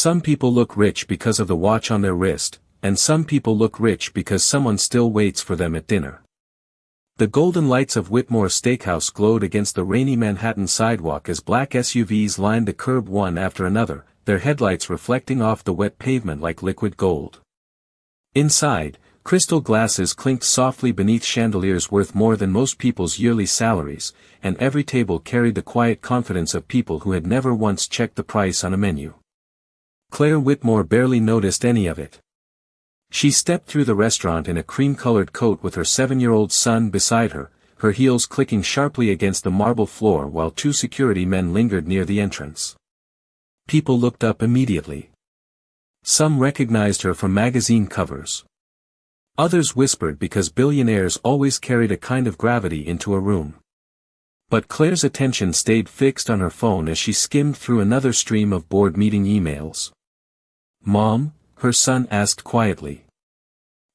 Some people look rich because of the watch on their wrist, and some people look rich because someone still waits for them at dinner. The golden lights of Whitmore Steakhouse glowed against the rainy Manhattan sidewalk as black SUVs lined the curb one after another, their headlights reflecting off the wet pavement like liquid gold. Inside, crystal glasses clinked softly beneath chandeliers worth more than most people's yearly salaries, and every table carried the quiet confidence of people who had never once checked the price on a menu. Claire Whitmore barely noticed any of it. She stepped through the restaurant in a cream-colored coat with her 7-year-old son beside her, her heels clicking sharply against the marble floor while 2 security men lingered near the entrance. People looked up immediately. Some recognized her from magazine covers. Others whispered because billionaires always carried a kind of gravity into a room. But Claire's attention stayed fixed on her phone as she skimmed through another stream of board meeting emails. "Mom?" her son asked quietly.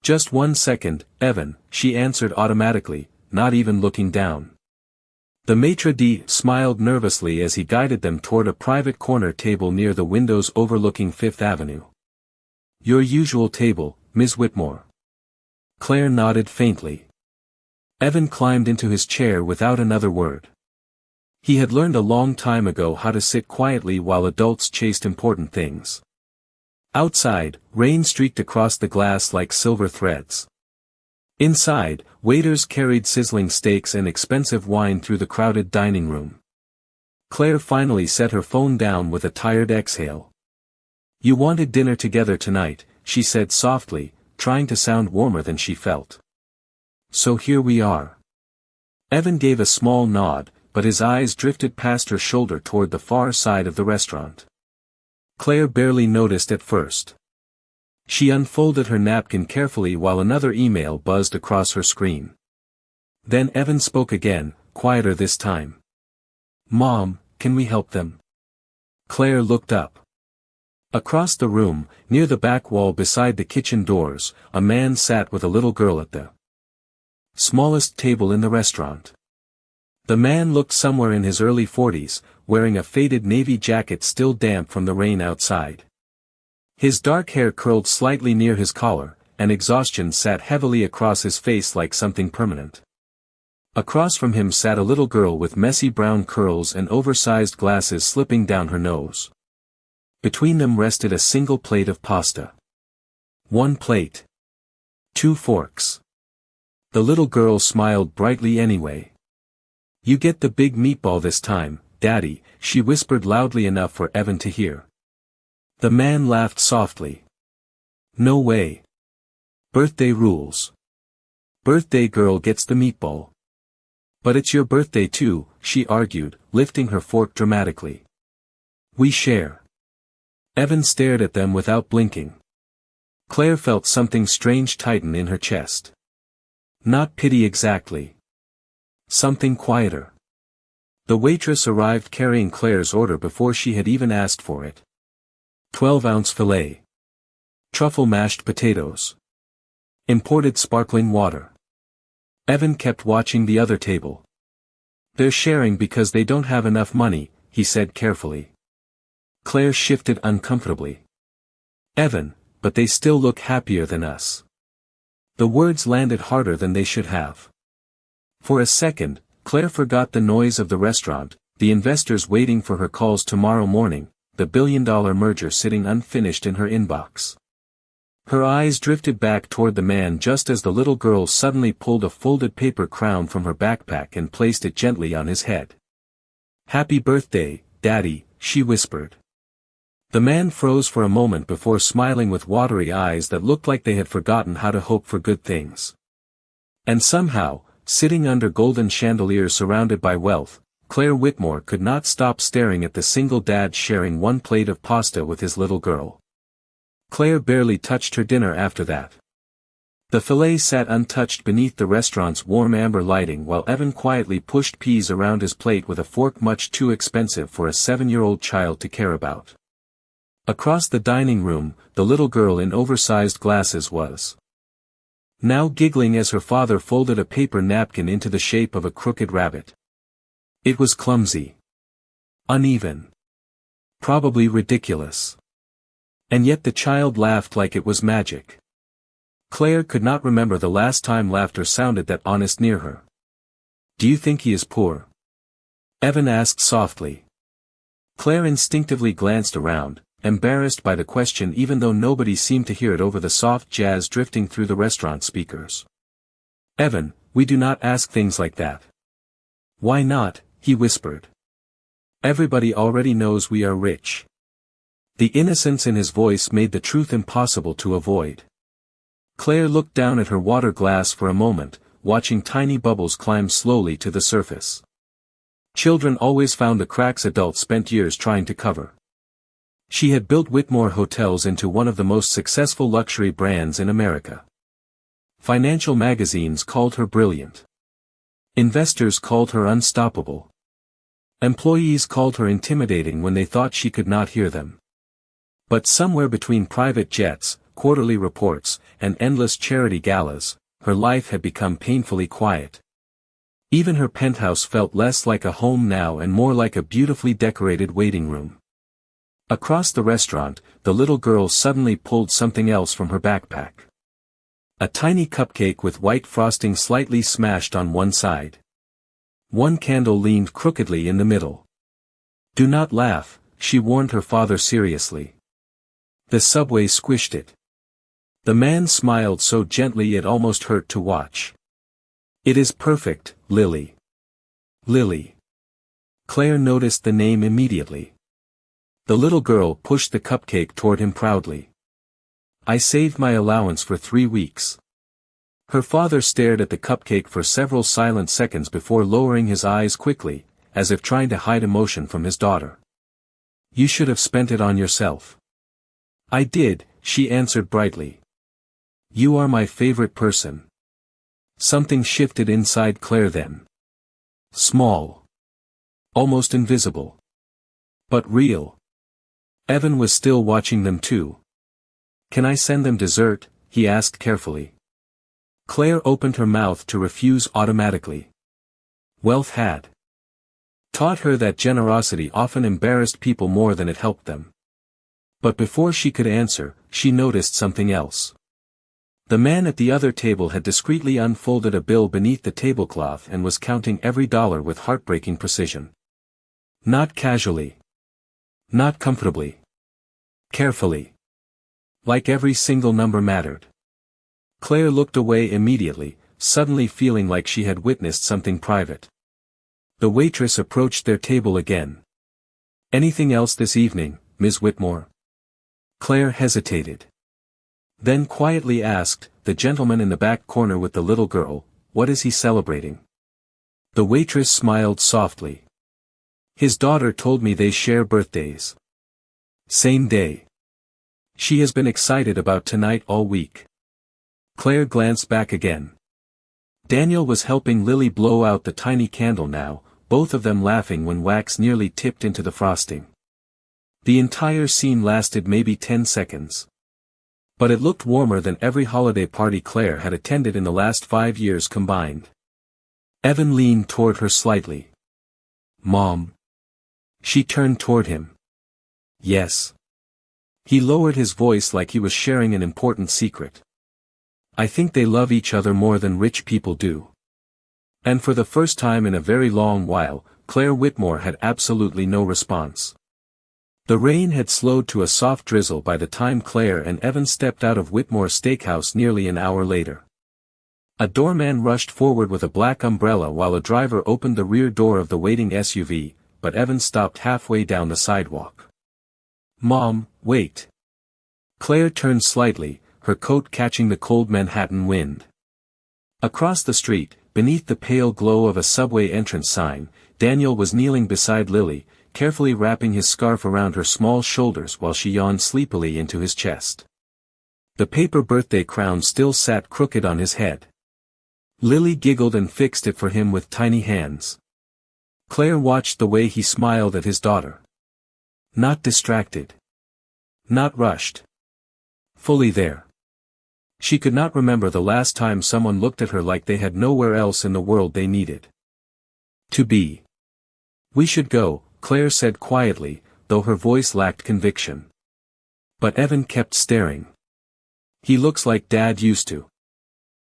"Just 1 second, Evan," she answered automatically, not even looking down. The maitre d' smiled nervously as he guided them toward a private corner table near the windows overlooking Fifth Avenue. "Your usual table, Ms. Whitmore." Claire nodded faintly. Evan climbed into his chair without another word. He had learned a long time ago how to sit quietly while adults chased important things. Outside, rain streaked across the glass like silver threads. Inside, waiters carried sizzling steaks and expensive wine through the crowded dining room. Claire finally set her phone down with a tired exhale. "You wanted dinner together tonight," she said softly, trying to sound warmer than she felt. "So here we are." Evan gave a small nod, but his eyes drifted past her shoulder toward the far side of the restaurant. Claire barely noticed at first. She unfolded her napkin carefully while another email buzzed across her screen. Then Evan spoke again, quieter this time. "Mom, can we help them?" Claire looked up. Across the room, near the back wall beside the kitchen doors, a man sat with a little girl at the smallest table in the restaurant. The man looked somewhere in his early 40s, wearing a faded navy jacket still damp from the rain outside. His dark hair curled slightly near his collar, and exhaustion sat heavily across his face like something permanent. Across from him sat a little girl with messy brown curls and oversized glasses slipping down her nose. Between them rested a single plate of pasta. 1 plate. 2 forks. The little girl smiled brightly anyway. "You get the big meatball this time, Daddy," she whispered loudly enough for Evan to hear. The man laughed softly. "No way. Birthday rules. Birthday girl gets the meatball." "But it's your birthday too," she argued, lifting her fork dramatically. "We share." Evan stared at them without blinking. Claire felt something strange tighten in her chest. Not pity exactly. Something quieter. The waitress arrived carrying Claire's order before she had even asked for it. 12-ounce filet. Truffle mashed potatoes. Imported sparkling water. Evan kept watching the other table. "They're sharing because they don't have enough money," he said carefully. Claire shifted uncomfortably. "Evan, but they still look happier than us." The words landed harder than they should have. For a second, Claire forgot the noise of the restaurant, the investors waiting for her calls tomorrow morning, the billion-dollar merger sitting unfinished in her inbox. Her eyes drifted back toward the man just as the little girl suddenly pulled a folded paper crown from her backpack and placed it gently on his head. "Happy birthday, Daddy," she whispered. The man froze for a moment before smiling with watery eyes that looked like they had forgotten how to hope for good things. And somehow, sitting under golden chandeliers surrounded by wealth, Claire Whitmore could not stop staring at the single dad sharing 1 plate of pasta with his little girl. Claire barely touched her dinner after that. The filet sat untouched beneath the restaurant's warm amber lighting while Evan quietly pushed peas around his plate with a fork much too expensive for a 7-year-old child to care about. Across the dining room, the little girl in oversized glasses was now giggling as her father folded a paper napkin into the shape of a crooked rabbit. It was clumsy. Uneven. Probably ridiculous. And yet the child laughed like it was magic. Claire could not remember the last time laughter sounded that honest near her. "Do you think he is poor?" Evan asked softly. Claire instinctively glanced around, embarrassed by the question even though nobody seemed to hear it over the soft jazz drifting through the restaurant speakers. "Evan, we do not ask things like that." "Why not?" he whispered. "Everybody already knows we are rich." The innocence in his voice made the truth impossible to avoid. Claire looked down at her water glass for a moment, watching tiny bubbles climb slowly to the surface. Children always found the cracks adults spent years trying to cover. She had built Whitmore Hotels into one of the most successful luxury brands in America. Financial magazines called her brilliant. Investors called her unstoppable. Employees called her intimidating when they thought she could not hear them. But somewhere between private jets, quarterly reports, and endless charity galas, her life had become painfully quiet. Even her penthouse felt less like a home now and more like a beautifully decorated waiting room. Across the restaurant, the little girl suddenly pulled something else from her backpack. A tiny cupcake with white frosting slightly smashed on one side. One candle leaned crookedly in the middle. "Do not laugh," she warned her father seriously. The subway squished it. The man smiled so gently it almost hurt to watch. "It is perfect, Lily." Lily. Claire noticed the name immediately. The little girl pushed the cupcake toward him proudly. "I saved my allowance for 3 weeks." Her father stared at the cupcake for several silent seconds before lowering his eyes quickly, as if trying to hide emotion from his daughter. "You should have spent it on yourself." "I did," she answered brightly. "You are my favorite person." Something shifted inside Claire then. Small. Almost invisible. But real. Evan was still watching them too. "Can I send them dessert?" he asked carefully. Claire opened her mouth to refuse automatically. Wealth had taught her that generosity often embarrassed people more than it helped them. But before she could answer, she noticed something else. The man at the other table had discreetly unfolded a bill beneath the tablecloth and was counting every dollar with heartbreaking precision. Not casually. Not comfortably. Carefully. Like every single number mattered. Claire looked away immediately, suddenly feeling like she had witnessed something private. The waitress approached their table again. "Anything else this evening, Ms. Whitmore?" Claire hesitated. Then quietly asked, "The gentleman in the back corner with the little girl, what is he celebrating?" The waitress smiled softly. "His daughter told me they share birthdays. Same day. She has been excited about tonight all week." Claire glanced back again. Daniel was helping Lily blow out the tiny candle now, both of them laughing when wax nearly tipped into the frosting. The entire scene lasted maybe 10 seconds. But it looked warmer than every holiday party Claire had attended in the last 5 years combined. Evan leaned toward her slightly. "Mom." She turned toward him. "Yes." He lowered his voice like he was sharing an important secret. "I think they love each other more than rich people do." And for the first time in a very long while, Claire Whitmore had absolutely no response. The rain had slowed to a soft drizzle by the time Claire and Evan stepped out of Whitmore Steakhouse nearly an hour later. A doorman rushed forward with a black umbrella while a driver opened the rear door of the waiting SUV, but Evan stopped halfway down the sidewalk. "Mom, wait." Claire turned slightly, her coat catching the cold Manhattan wind. Across the street, beneath the pale glow of a subway entrance sign, Daniel was kneeling beside Lily, carefully wrapping his scarf around her small shoulders while she yawned sleepily into his chest. The paper birthday crown still sat crooked on his head. Lily giggled and fixed it for him with tiny hands. Claire watched the way he smiled at his daughter. Not distracted. Not rushed. Fully there. She could not remember the last time someone looked at her like they had nowhere else in the world they needed to be. "We should go," Claire said quietly, though her voice lacked conviction. But Evan kept staring. "He looks like Dad used to."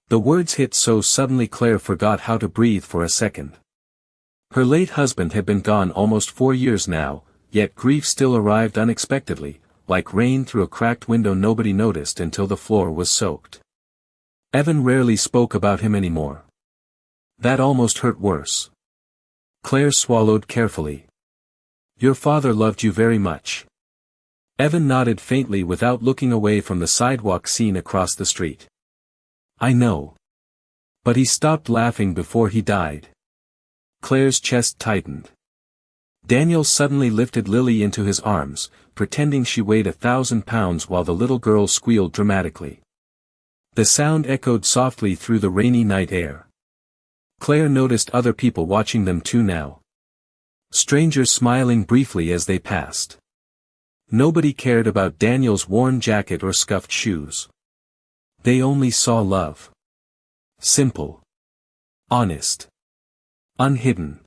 The words hit so suddenly Claire forgot how to breathe for a second. Her late husband had been gone almost 4 years now, yet grief still arrived unexpectedly, like rain through a cracked window nobody noticed until the floor was soaked. Evan rarely spoke about him anymore. That almost hurt worse. Claire swallowed carefully. "Your father loved you very much." Evan nodded faintly without looking away from the sidewalk scene across the street. "I know. But he stopped laughing before he died." Claire's chest tightened. Daniel suddenly lifted Lily into his arms, pretending she weighed 1,000 pounds while the little girl squealed dramatically. The sound echoed softly through the rainy night air. Claire noticed other people watching them too now. Strangers smiling briefly as they passed. Nobody cared about Daniel's worn jacket or scuffed shoes. They only saw love. Simple. Honest. Unhidden.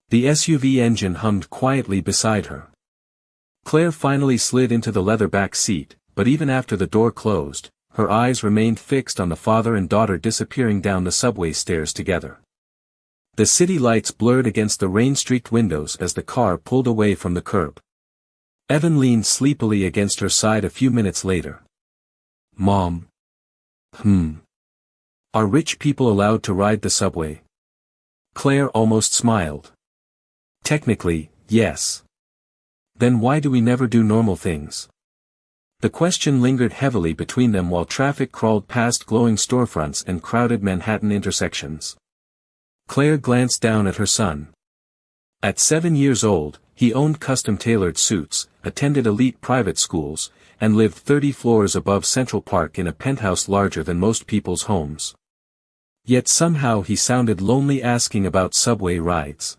The SUV engine hummed quietly beside her. Claire finally slid into the leather back seat, but even after the door closed, her eyes remained fixed on the father and daughter disappearing down the subway stairs together. The city lights blurred against the rain-streaked windows as the car pulled away from the curb. Evan leaned sleepily against her side a few minutes later. "Mom. Are rich people allowed to ride the subway?" Claire almost smiled. "Technically, yes. Then why do we never do normal things?" The question lingered heavily between them while traffic crawled past glowing storefronts and crowded Manhattan intersections. Claire glanced down at her son. At 7 years old, he owned custom-tailored suits, attended elite private schools, and lived 30 floors above Central Park in a penthouse larger than most people's homes. Yet somehow he sounded lonely asking about subway rides.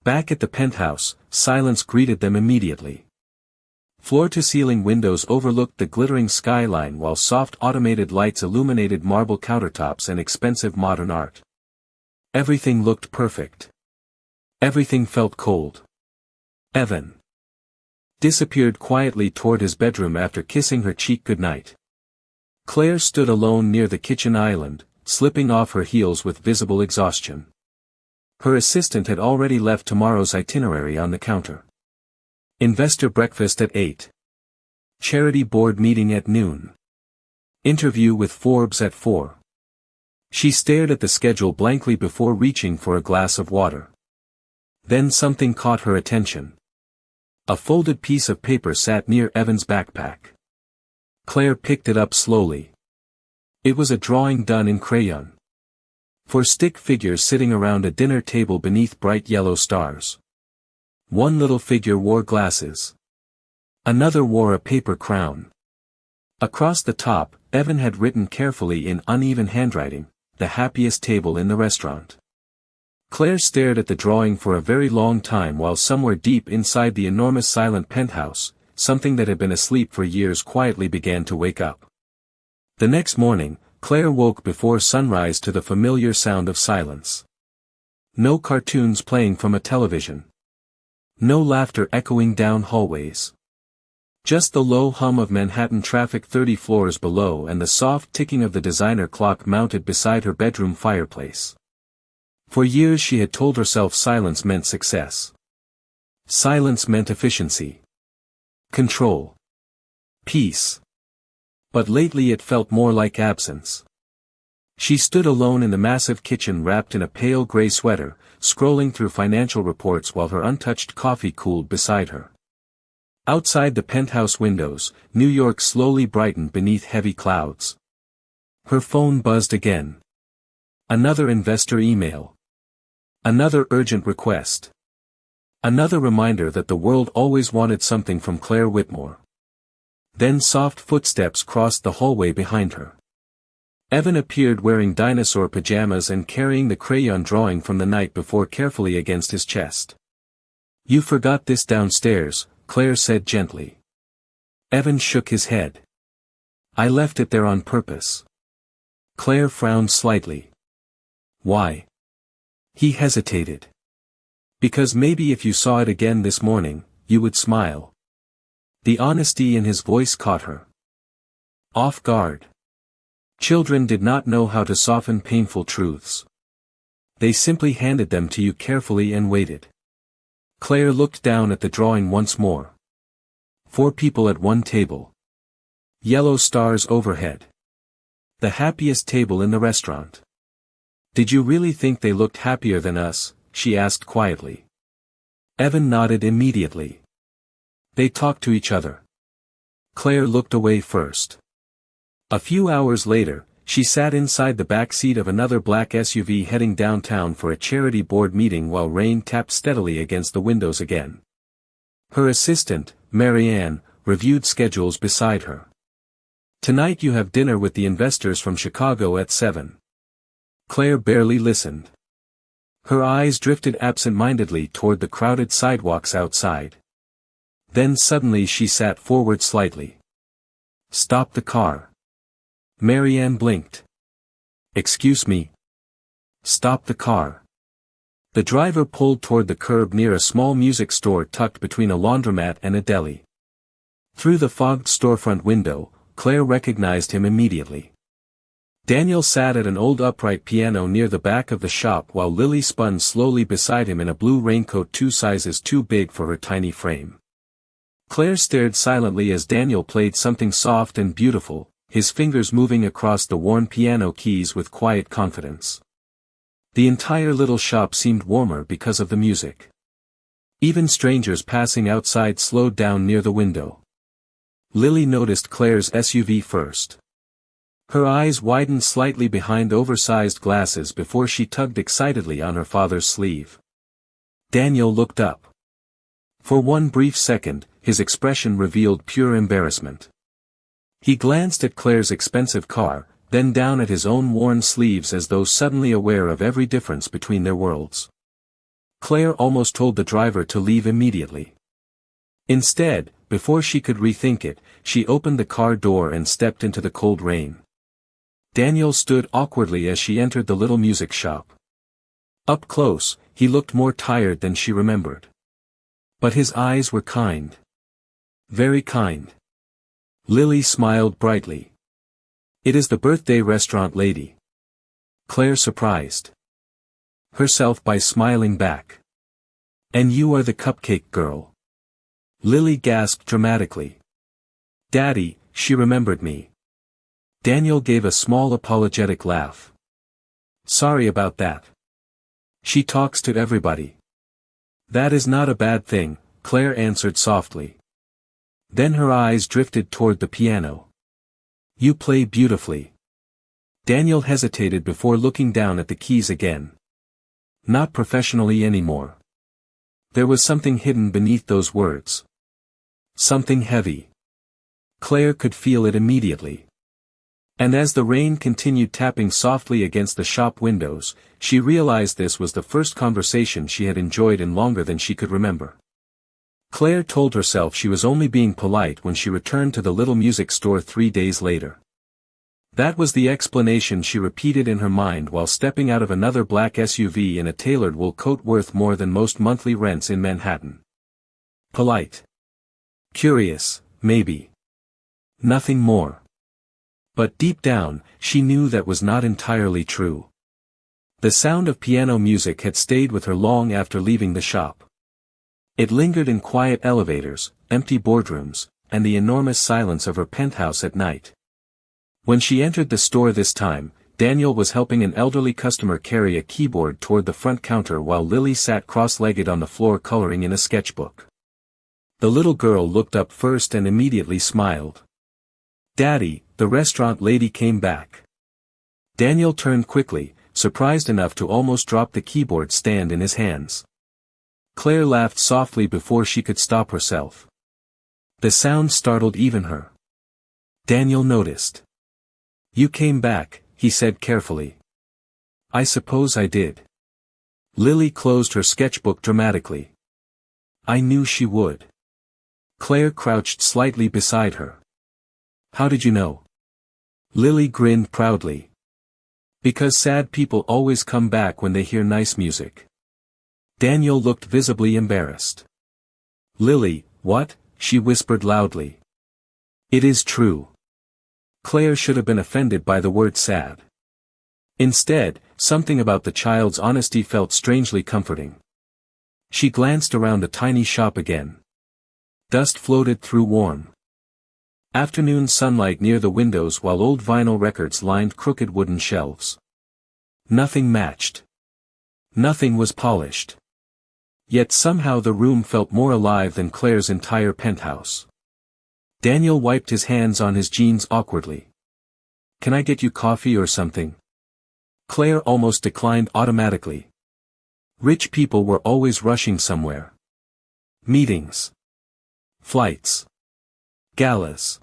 Back at the penthouse, silence greeted them immediately. Floor-to-ceiling windows overlooked the glittering skyline while soft automated lights illuminated marble countertops and expensive modern art. Everything looked perfect. Everything felt cold. Evan disappeared quietly toward his bedroom after kissing her cheek goodnight. Claire stood alone near the kitchen island, slipping off her heels with visible exhaustion. Her assistant had already left tomorrow's itinerary on the counter. Investor breakfast at 8. Charity board meeting at noon. Interview with Forbes at 4. She stared at the schedule blankly before reaching for a glass of water. Then something caught her attention. A folded piece of paper sat near Evan's backpack. Claire picked it up slowly. It was a drawing done in crayon. 4 stick figures sitting around a dinner table beneath bright yellow stars. One little figure wore glasses. Another wore a paper crown. Across the top, Evan had written carefully in uneven handwriting, "The happiest table in the restaurant." Claire stared at the drawing for a very long time while somewhere deep inside the enormous silent penthouse, something that had been asleep for years quietly began to wake up. The next morning, Claire woke before sunrise to the familiar sound of silence. No cartoons playing from a television. No laughter echoing down hallways. Just the low hum of Manhattan traffic 30 floors below and the soft ticking of the designer clock mounted beside her bedroom fireplace. For years she had told herself silence meant success. Silence meant efficiency. Control. Peace. But lately it felt more like absence. She stood alone in the massive kitchen wrapped in a pale gray sweater, scrolling through financial reports while her untouched coffee cooled beside her. Outside the penthouse windows, New York slowly brightened beneath heavy clouds. Her phone buzzed again. Another investor email. Another urgent request. Another reminder that the world always wanted something from Claire Whitmore. Then soft footsteps crossed the hallway behind her. Evan appeared wearing dinosaur pajamas and carrying the crayon drawing from the night before carefully against his chest. "You forgot this downstairs," Claire said gently. Evan shook his head. "I left it there on purpose." Claire frowned slightly. "Why?" He hesitated. "Because maybe if you saw it again this morning, you would smile." The honesty in his voice caught her off guard. Children did not know how to soften painful truths. They simply handed them to you carefully and waited. Claire looked down at the drawing once more. 4 people at one table. Yellow stars overhead. The happiest table in the restaurant. Did you really think they looked happier than us? She asked quietly. Evan nodded immediately. They talked to each other. Claire looked away first. A few hours later, she sat inside the back seat of another black SUV heading downtown for a charity board meeting while rain tapped steadily against the windows again. Her assistant, Marianne, reviewed schedules beside her. Tonight you have dinner with the investors from Chicago at 7. Claire barely listened. Her eyes drifted absent-mindedly toward the crowded sidewalks outside. Then suddenly she sat forward slightly. Stop the car. Marianne blinked. Excuse me. Stop the car. The driver pulled toward the curb near a small music store tucked between a laundromat and a deli. Through the fogged storefront window, Claire recognized him immediately. Daniel sat at an old upright piano near the back of the shop while Lily spun slowly beside him in a blue raincoat 2 sizes too big for her tiny frame. Claire stared silently as Daniel played something soft and beautiful, his fingers moving across the worn piano keys with quiet confidence. The entire little shop seemed warmer because of the music. Even strangers passing outside slowed down near the window. Lily noticed Claire's SUV first. Her eyes widened slightly behind oversized glasses before she tugged excitedly on her father's sleeve. Daniel looked up. For one brief second, his expression revealed pure embarrassment. He glanced at Claire's expensive car, then down at his own worn sleeves as though suddenly aware of every difference between their worlds. Claire almost told the driver to leave immediately. Instead, before she could rethink it, she opened the car door and stepped into the cold rain. Daniel stood awkwardly as she entered the little music shop. Up close, he looked more tired than she remembered. But his eyes were kind. Very kind. Lily smiled brightly. It is the birthday restaurant lady. Claire surprised herself by smiling back. And you are the cupcake girl. Lily gasped dramatically. Daddy, she remembered me. Daniel gave a small apologetic laugh. Sorry about that. She talks to everybody. That is not a bad thing, Claire answered softly. Then her eyes drifted toward the piano. You play beautifully. Daniel hesitated before looking down at the keys again. Not professionally anymore. There was something hidden beneath those words. Something heavy. Claire could feel it immediately. And as the rain continued tapping softly against the shop windows, she realized this was the first conversation she had enjoyed in longer than she could remember. Claire told herself she was only being polite when she returned to the little music store 3 days later. That was the explanation she repeated in her mind while stepping out of another black SUV in a tailored wool coat worth more than most monthly rents in Manhattan. Polite. Curious, maybe. Nothing more. But deep down, she knew that was not entirely true. The sound of piano music had stayed with her long after leaving the shop. It lingered in quiet elevators, empty boardrooms, and the enormous silence of her penthouse at night. When she entered the store this time, Daniel was helping an elderly customer carry a keyboard toward the front counter while Lily sat cross-legged on the floor coloring in a sketchbook. The little girl looked up first and immediately smiled. Daddy, the restaurant lady came back. Daniel turned quickly, surprised enough to almost drop the keyboard stand in his hands. Claire laughed softly before she could stop herself. The sound startled even her. Daniel noticed. You came back, he said carefully. I suppose I did. Lily closed her sketchbook dramatically. I knew she would. Claire crouched slightly beside her. How did you know? Lily grinned proudly. Because sad people always come back when they hear nice music. Daniel looked visibly embarrassed. Lily, what? she whispered loudly. It is true. Claire should have been offended by the word sad. Instead, something about the child's honesty felt strangely comforting. She glanced around the tiny shop again. Dust floated through warm afternoon sunlight near the windows while old vinyl records lined crooked wooden shelves. Nothing matched. Nothing was polished. Yet somehow the room felt more alive than Claire's entire penthouse. Daniel wiped his hands on his jeans awkwardly. Can I get you coffee or something? Claire almost declined automatically. Rich people were always rushing somewhere. Meetings. Flights. Galas.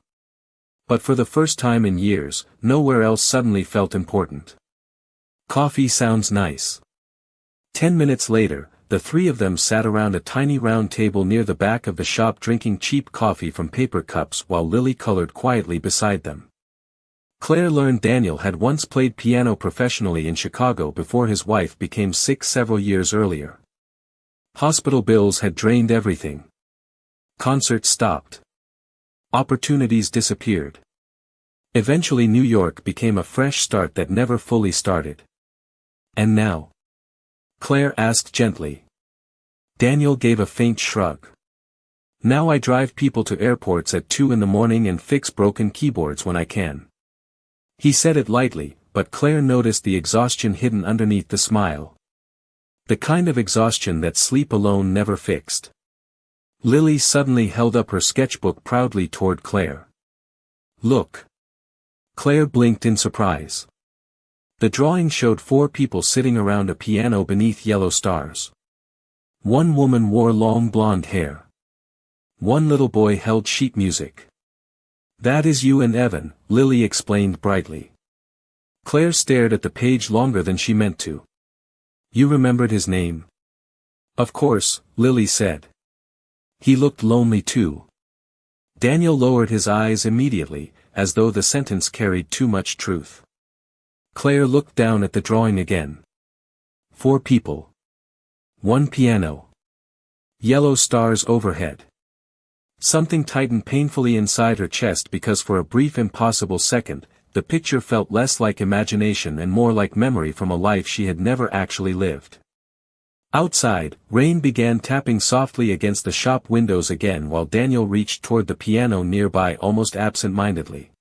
But for the first time in years, nowhere else suddenly felt important. Coffee sounds nice. 10 minutes later, the three of them sat around a tiny round table near the back of the shop drinking cheap coffee from paper cups while Lily colored quietly beside them. Claire learned Daniel had once played piano professionally in Chicago before his wife became sick several years earlier. Hospital bills had drained everything. Concerts stopped. Opportunities disappeared. Eventually New York became a fresh start that never fully started. And now? Claire asked gently. Daniel gave a faint shrug. Now I drive people to airports at 2 in the morning and fix broken keyboards when I can. He said it lightly, but Claire noticed the exhaustion hidden underneath the smile. The kind of exhaustion that sleep alone never fixed. Lily suddenly held up her sketchbook proudly toward Claire. Look. Claire blinked in surprise. The drawing showed 4 people sitting around a piano beneath yellow stars. One woman wore long blonde hair. One little boy held sheet music. That is you and Evan, Lily explained brightly. Claire stared at the page longer than she meant to. You remembered his name? Of course, Lily said. He looked lonely too. Daniel lowered his eyes immediately, as though the sentence carried too much truth. Claire looked down at the drawing again. 4 people. 1 piano. Yellow stars overhead. Something tightened painfully inside her chest because for a brief impossible second, the picture felt less like imagination and more like memory from a life she had never actually lived. Outside, rain began tapping softly against the shop windows again while Daniel reached toward the piano nearby almost absent-mindedly.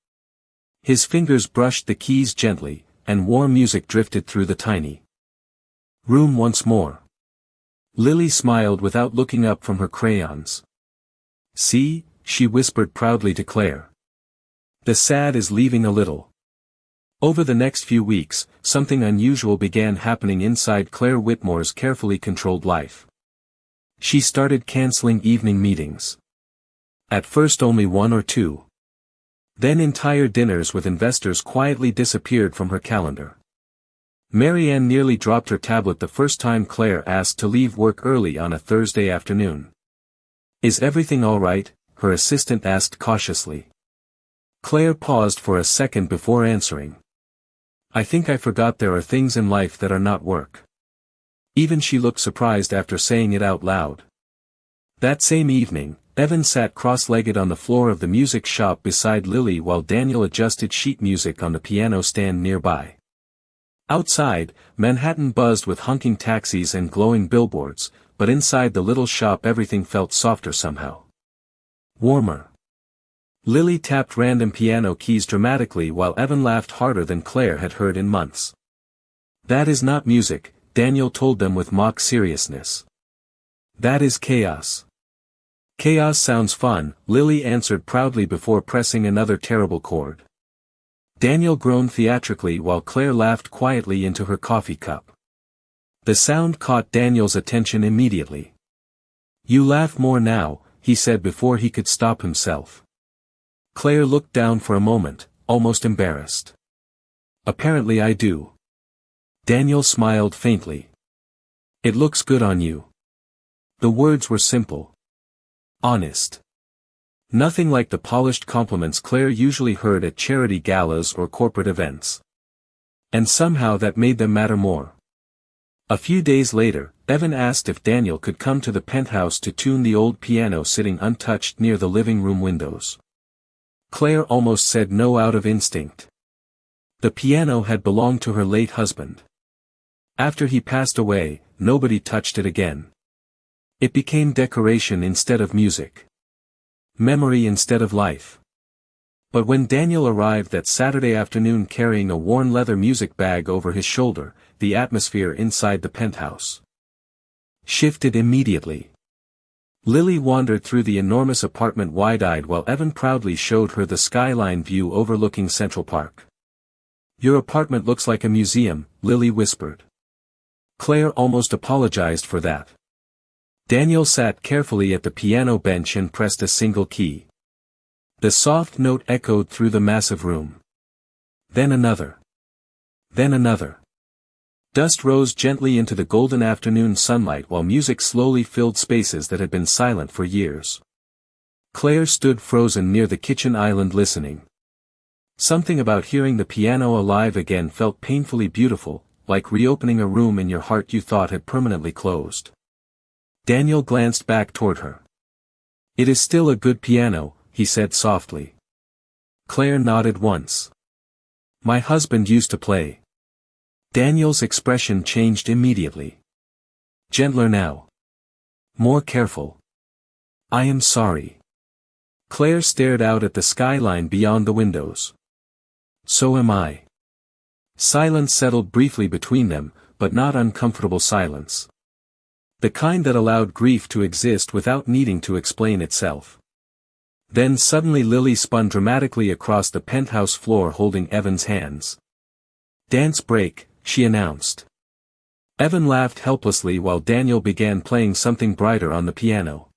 His fingers brushed the keys gently, and warm music drifted through the tiny room once more. Lily smiled without looking up from her crayons. See, she whispered proudly to Claire. The sad is leaving a little. Over the next few weeks, something unusual began happening inside Claire Whitmore's carefully controlled life. She started canceling evening meetings. At first only 1 or 2. Then entire dinners with investors quietly disappeared from her calendar. Marianne nearly dropped her tablet the first time Claire asked to leave work early on a Thursday afternoon. Is everything all right? Her assistant asked cautiously. Claire paused for a second before answering. I think I forgot there are things in life that are not work. Even she looked surprised after saying it out loud. That same evening, Evan sat cross-legged on the floor of the music shop beside Lily while Daniel adjusted sheet music on the piano stand nearby. Outside, Manhattan buzzed with honking taxis and glowing billboards, but inside the little shop everything felt softer somehow. Warmer. Lily tapped random piano keys dramatically while Evan laughed harder than Claire had heard in months. That is not music, Daniel told them with mock seriousness. That is chaos. Chaos sounds fun, Lily answered proudly before pressing another terrible chord. Daniel groaned theatrically while Claire laughed quietly into her coffee cup. The sound caught Daniel's attention immediately. You laugh more now, he said before he could stop himself. Claire looked down for a moment, almost embarrassed. Apparently I do. Daniel smiled faintly. It looks good on you. The words were simple. Honest. Nothing like the polished compliments Claire usually heard at charity galas or corporate events. And somehow that made them matter more. A few days later, Evan asked if Daniel could come to the penthouse to tune the old piano sitting untouched near the living room windows. Claire almost said no out of instinct. The piano had belonged to her late husband. After he passed away, nobody touched it again. It became decoration instead of music. Memory instead of life. But when Daniel arrived that Saturday afternoon carrying a worn leather music bag over his shoulder, the atmosphere inside the penthouse shifted immediately. Lily wandered through the enormous apartment wide-eyed while Evan proudly showed her the skyline view overlooking Central Park. "Your apartment looks like a museum," Lily whispered. Claire almost apologized for that. Daniel sat carefully at the piano bench and pressed a single key. The soft note echoed through the massive room. Then another. Then another. Dust rose gently into the golden afternoon sunlight while music slowly filled spaces that had been silent for years. Claire stood frozen near the kitchen island listening. Something about hearing the piano alive again felt painfully beautiful, like reopening a room in your heart you thought had permanently closed. Daniel glanced back toward her. "It is still a good piano," he said softly. Claire nodded once. "My husband used to play." Daniel's expression changed immediately. "Gentler now. More careful." "I am sorry." Claire stared out at the skyline beyond the windows. "So am I." Silence settled briefly between them, but not uncomfortable silence. The kind that allowed grief to exist without needing to explain itself. Then suddenly Lily spun dramatically across the penthouse floor holding Evan's hands. "Dance break," she announced. Evan laughed helplessly while Daniel began playing something brighter on the piano.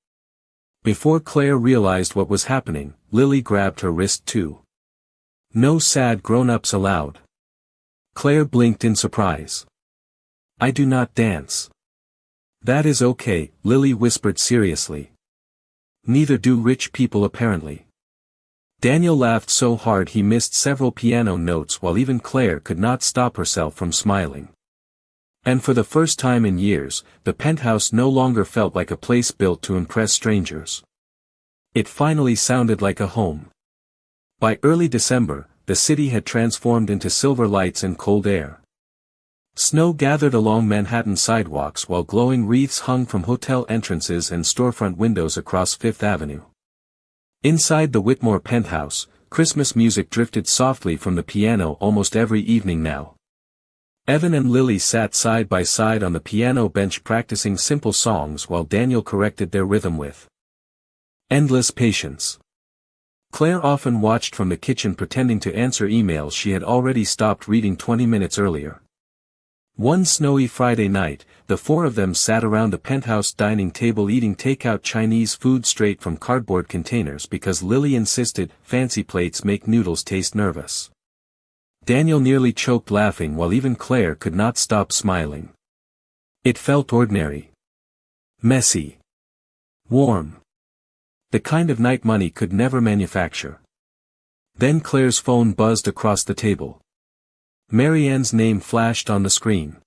Before Claire realized what was happening, Lily grabbed her wrist too. "No sad grown-ups allowed." Claire blinked in surprise. "I do not dance." "That is okay," Lily whispered seriously. "Neither do rich people apparently." Daniel laughed so hard he missed several piano notes while even Claire could not stop herself from smiling. And for the first time in years, the penthouse no longer felt like a place built to impress strangers. It finally sounded like a home. By early December, the city had transformed into silver lights and cold air. Snow gathered along Manhattan sidewalks while glowing wreaths hung from hotel entrances and storefront windows across Fifth Avenue. Inside the Whitmore penthouse, Christmas music drifted softly from the piano almost every evening now. Evan and Lily sat side by side on the piano bench practicing simple songs while Daniel corrected their rhythm with endless patience. Claire often watched from the kitchen pretending to answer emails she had already stopped reading 20 minutes earlier. One snowy Friday night, the four of them sat around the penthouse dining table eating takeout Chinese food straight from cardboard containers because Lily insisted fancy plates make noodles taste nervous. Daniel nearly choked laughing while even Claire could not stop smiling. It felt ordinary. Messy. Warm. The kind of night money could never manufacture. Then Claire's phone buzzed across the table. Marianne's name flashed on the screen.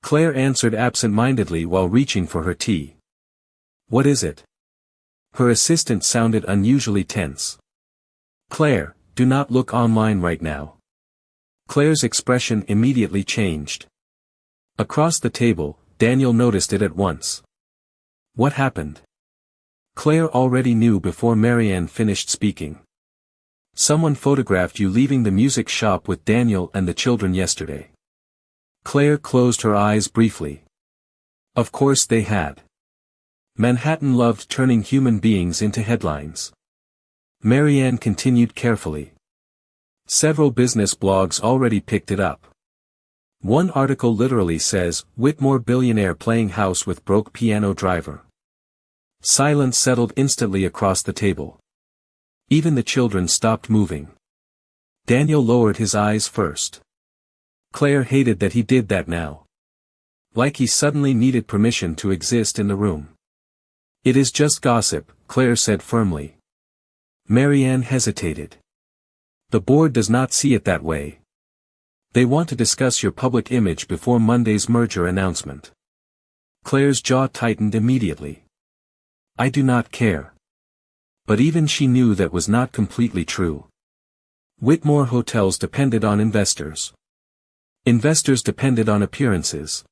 Claire answered absent-mindedly while reaching for her tea. "What is it?" Her assistant sounded unusually tense. "Claire, do not look online right now." Claire's expression immediately changed. Across the table, Daniel noticed it at once. "What happened?" Claire already knew before Marianne finished speaking. "Someone photographed you leaving the music shop with Daniel and the children yesterday." Claire closed her eyes briefly. Of course they had. Manhattan loved turning human beings into headlines. Marianne continued carefully. Several business blogs already picked it up. One article literally says, "Whitmore billionaire playing house with broke piano driver." Silence settled instantly across the table. Even the children stopped moving. Daniel lowered his eyes first. Claire hated that he did that now. Like he suddenly needed permission to exist in the room. "It is just gossip," Claire said firmly. Marianne hesitated. "The board does not see it that way." They want to discuss your public image before Monday's merger announcement. Claire's jaw tightened immediately. I do not care. But even she knew that was not completely true. Whitmore Hotels depended on investors. Investors depended on appearances.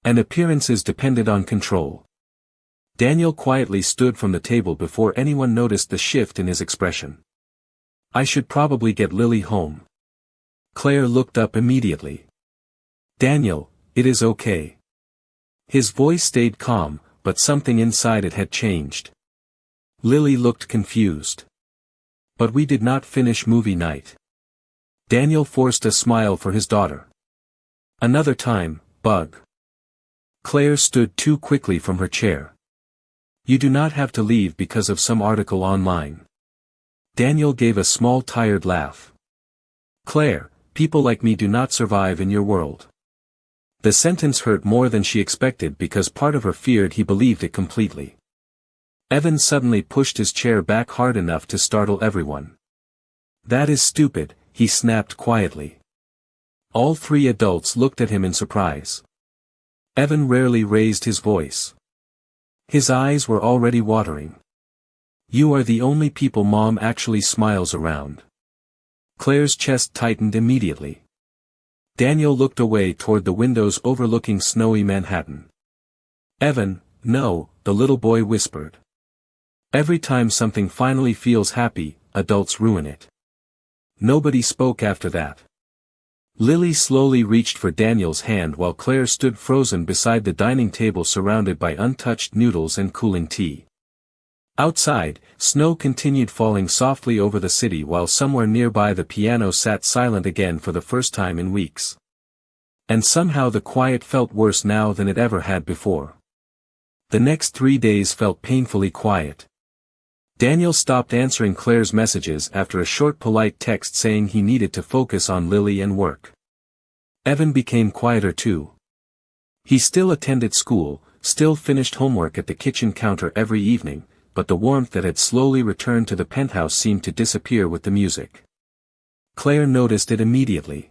And appearances depended on control. Daniel quietly stood from the table before anyone noticed the shift in his expression. I should probably get Lily home. Claire looked up immediately. Daniel, it is okay. His voice stayed calm, but something inside it had changed. Lily looked confused. But we did not finish movie night. Daniel forced a smile for his daughter. Another time, Bug. Claire stood too quickly from her chair. You do not have to leave because of some article online. Daniel gave a small tired laugh. Claire, people like me do not survive in your world. The sentence hurt more than she expected because part of her feared he believed it completely. Evan suddenly pushed his chair back hard enough to startle everyone. That is stupid, he snapped quietly. All three adults looked at him in surprise. Evan rarely raised his voice. His eyes were already watering. You are the only people Mom actually smiles around. Claire's chest tightened immediately. Daniel looked away toward the windows overlooking snowy Manhattan. Evan, no, the little boy whispered. Every time something finally feels happy, adults ruin it. Nobody spoke after that. Lily slowly reached for Daniel's hand while Claire stood frozen beside the dining table surrounded by untouched noodles and cooling tea. Outside, snow continued falling softly over the city while somewhere nearby the piano sat silent again for the first time in weeks. And somehow the quiet felt worse now than it ever had before. The next 3 days felt painfully quiet. Daniel stopped answering Claire's messages after a short polite text saying he needed to focus on Lily and work. Evan became quieter too. He still attended school, still finished homework at the kitchen counter every evening, but the warmth that had slowly returned to the penthouse seemed to disappear with the music. Claire noticed it immediately.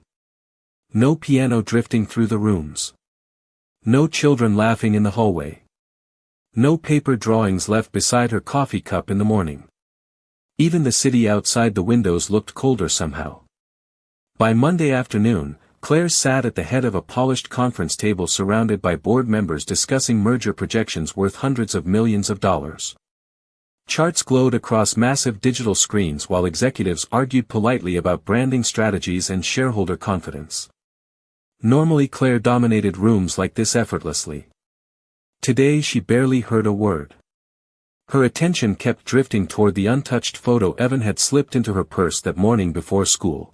No piano drifting through the rooms. No children laughing in the hallway. No paper drawings left beside her coffee cup in the morning. Even the city outside the windows looked colder somehow. By Monday afternoon, Claire sat at the head of a polished conference table surrounded by board members discussing merger projections worth hundreds of millions of dollars. Charts glowed across massive digital screens while executives argued politely about branding strategies and shareholder confidence. Normally Claire dominated rooms like this effortlessly. Today she barely heard a word. Her attention kept drifting toward the untouched photo Evan had slipped into her purse that morning before school.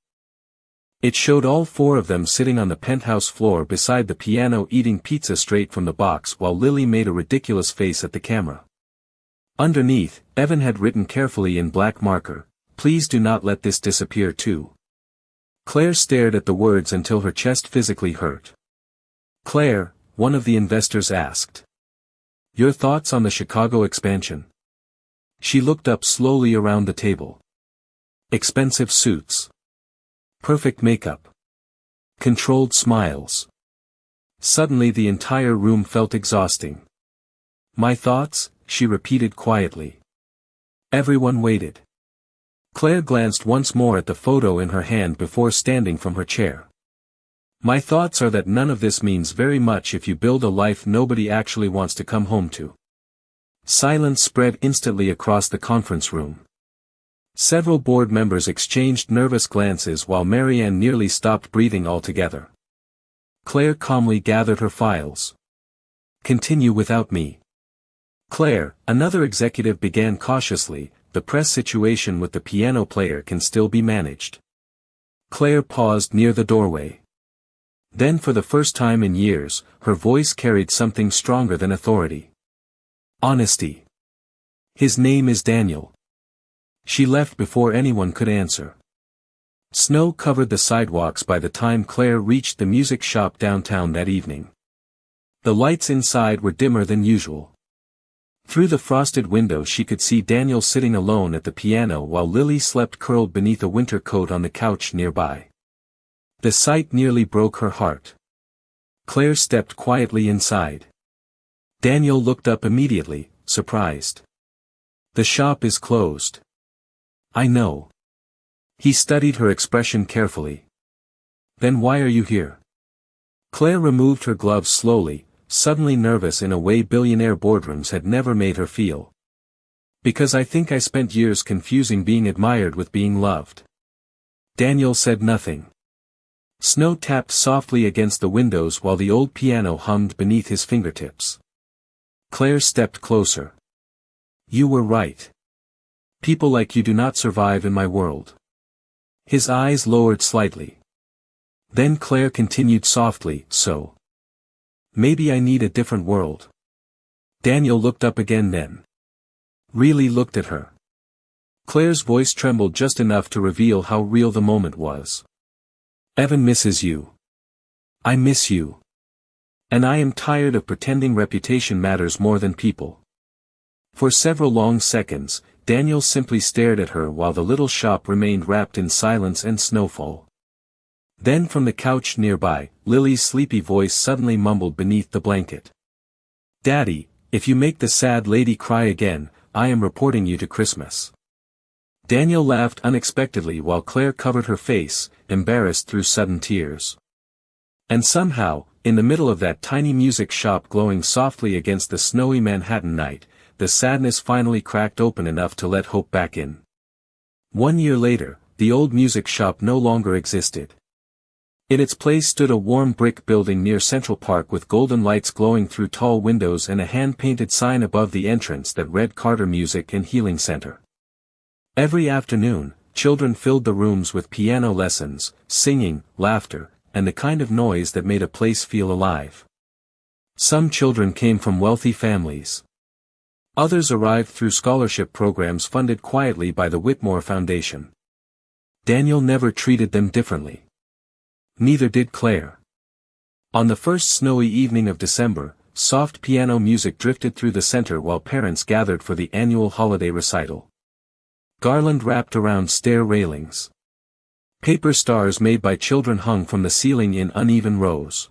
It showed all four of them sitting on the penthouse floor beside the piano eating pizza straight from the box while Lily made a ridiculous face at the camera. Underneath, Evan had written carefully in black marker, "Please do not let this disappear too." Claire stared at the words until her chest physically hurt. Claire, one of the investors asked. Your thoughts on the Chicago expansion? She looked up slowly around the table. Expensive suits. Perfect makeup. Controlled smiles. Suddenly the entire room felt exhausting. My thoughts? She repeated quietly. Everyone waited. Claire glanced once more at the photo in her hand before standing from her chair. My thoughts are that none of this means very much if you build a life nobody actually wants to come home to. Silence spread instantly across the conference room. Several board members exchanged nervous glances while Marianne nearly stopped breathing altogether. Claire calmly gathered her files. Continue without me. Claire, another executive began cautiously, the press situation with the piano player can still be managed. Claire paused near the doorway. Then for the first time in years, her voice carried something stronger than authority. Honesty. His name is Daniel. She left before anyone could answer. Snow covered the sidewalks by the time Claire reached the music shop downtown that evening. The lights inside were dimmer than usual. Through the frosted window she could see Daniel sitting alone at the piano while Lily slept curled beneath a winter coat on the couch nearby. The sight nearly broke her heart. Claire stepped quietly inside. Daniel looked up immediately, surprised. The shop is closed. I know. He studied her expression carefully. Then why are you here? Claire removed her gloves slowly, suddenly nervous in a way billionaire boardrooms had never made her feel. Because I think I spent years confusing being admired with being loved. Daniel said nothing. Snow tapped softly against the windows while the old piano hummed beneath his fingertips. Claire stepped closer. You were right. People like you do not survive in my world. His eyes lowered slightly. Then Claire continued softly, so. Maybe I need a different world. Daniel looked up again then. Really looked at her. Claire's voice trembled just enough to reveal how real the moment was. Evan misses you. I miss you. And I am tired of pretending reputation matters more than people. For several long seconds, Daniel simply stared at her while the little shop remained wrapped in silence and snowfall. Then from the couch nearby, Lily's sleepy voice suddenly mumbled beneath the blanket. Daddy, if you make the sad lady cry again, I am reporting you to Christmas. Daniel laughed unexpectedly while Claire covered her face, embarrassed through sudden tears. And somehow, in the middle of that tiny music shop glowing softly against the snowy Manhattan night, the sadness finally cracked open enough to let hope back in. 1 year later, the old music shop no longer existed. In its place stood a warm brick building near Central Park with golden lights glowing through tall windows and a hand-painted sign above the entrance that read Carter Music and Healing Center. Every afternoon, children filled the rooms with piano lessons, singing, laughter, and the kind of noise that made a place feel alive. Some children came from wealthy families. Others arrived through scholarship programs funded quietly by the Whitmore Foundation. Daniel never treated them differently. Neither did Claire. On the first snowy evening of December, soft piano music drifted through the center while parents gathered for the annual holiday recital. Garland wrapped around stair railings. Paper stars made by children hung from the ceiling in uneven rows.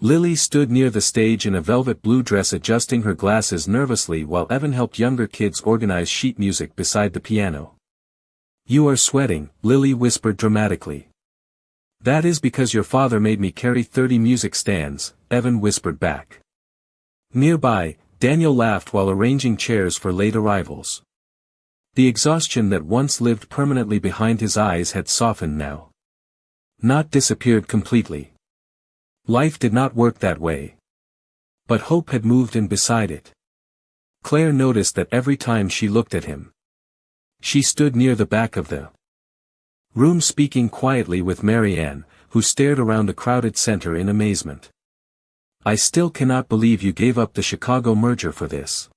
Lily stood near the stage in a velvet blue dress adjusting her glasses nervously while Evan helped younger kids organize sheet music beside the piano. You are sweating, Lily whispered dramatically. That is because your father made me carry 30 music stands, Evan whispered back. Nearby, Daniel laughed while arranging chairs for late arrivals. The exhaustion that once lived permanently behind his eyes had softened now. Not disappeared completely. Life did not work that way. But hope had moved in beside it. Claire noticed that every time she looked at him. She stood near the back of the room speaking quietly with Marianne, who stared around the crowded center in amazement. I still cannot believe you gave up the Chicago merger for this.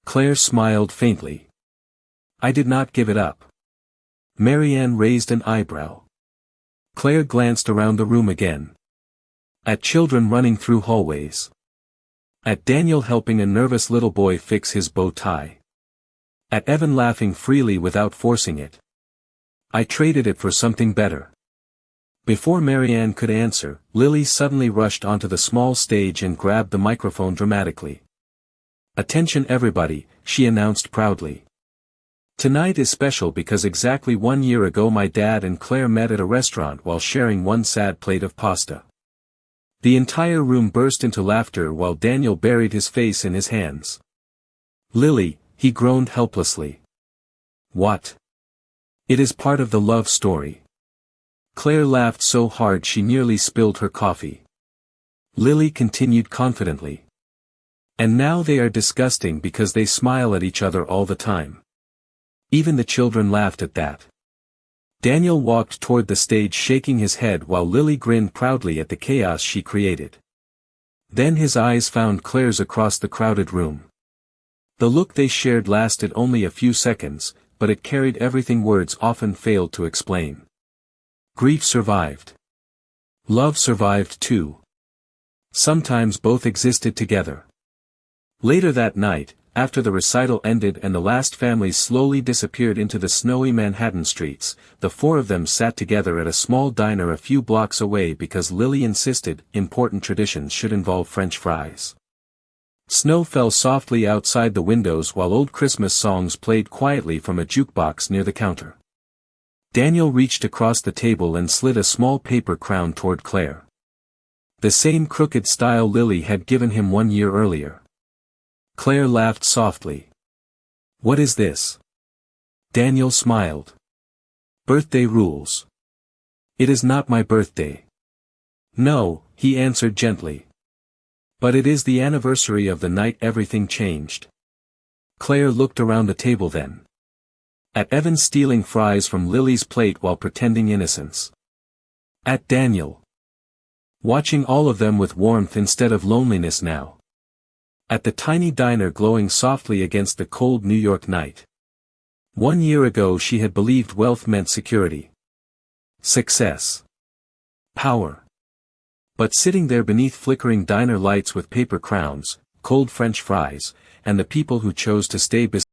Claire smiled faintly. I did not give it up. Marianne raised an eyebrow. Claire glanced around the room again. At children running through hallways. At Daniel helping a nervous little boy fix his bow tie. At Evan laughing freely without forcing it. I traded it for something better. Before Marianne could answer, Lily suddenly rushed onto the small stage and grabbed the microphone dramatically. Attention everybody, she announced proudly. Tonight is special because exactly 1 year ago my dad and Claire met at a restaurant while sharing one sad plate of pasta. The entire room burst into laughter while Daniel buried his face in his hands. Lily, he groaned helplessly. What? It is part of the love story. Claire laughed so hard she nearly spilled her coffee. Lily continued confidently. And now they are disgusting because they smile at each other all the time. Even the children laughed at that. Daniel walked toward the stage shaking his head while Lily grinned proudly at the chaos she created. Then his eyes found Claire's across the crowded room. The look they shared lasted only a few seconds, but it carried everything words often failed to explain. Grief survived. Love survived too. Sometimes both existed together. Later that night, after the recital ended and the last families slowly disappeared into the snowy Manhattan streets, the four of them sat together at a small diner a few blocks away because Lily insisted important traditions should involve French fries. Snow fell softly outside the windows while old Christmas songs played quietly from a jukebox near the counter. Daniel reached across the table and slid a small paper crown toward Claire. The same crooked style Lily had given him 1 year earlier. Claire laughed softly. "What is this?" Daniel smiled. "Birthday rules." "It is not my birthday." "No," he answered gently. "But it is the anniversary of the night everything changed." Claire looked around the table then. At Evan stealing fries from Lily's plate while pretending innocence. At Daniel. Watching all of them with warmth instead of loneliness now. At the tiny diner glowing softly against the cold New York night. 1 year ago she had believed wealth meant security. Success. Power. But sitting there beneath flickering diner lights with paper crowns, cold French fries, and the people who chose to stay beside